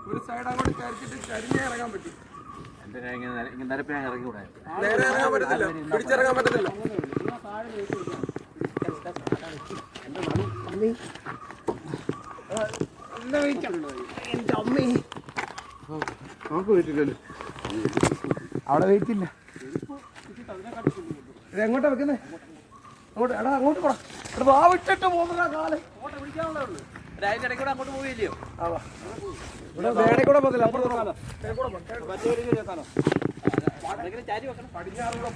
ഒരു സൈഡ് അങ്ങോട്ട് കരിച്ചിട്ട് കരിഞ്ഞേ ഇറങ്ങാൻ പറ്റി. നേരെ ഇറങ്ങാൻ പറ്റത്തില്ല, പിടിച്ചിറങ്ങാൻ പറ്റത്തില്ല. അവിടെ വെയിറ്റ് ഇല്ല. ഇത് എങ്ങോട്ടാ വെക്കുന്നേ? അങ്ങോട്ട് എടാ അങ്ങോട്ട് പോടാ. വാവിട്ടിട്ട് പോകുന്ന കാലം അങ്ങോട്ട് പോയില്ലയോ? ഇവിടെ വേറെ കൂടെ പോകത്തില്ല, അപ്പുറത്ത് പടിഞ്ഞാറുകൂടെ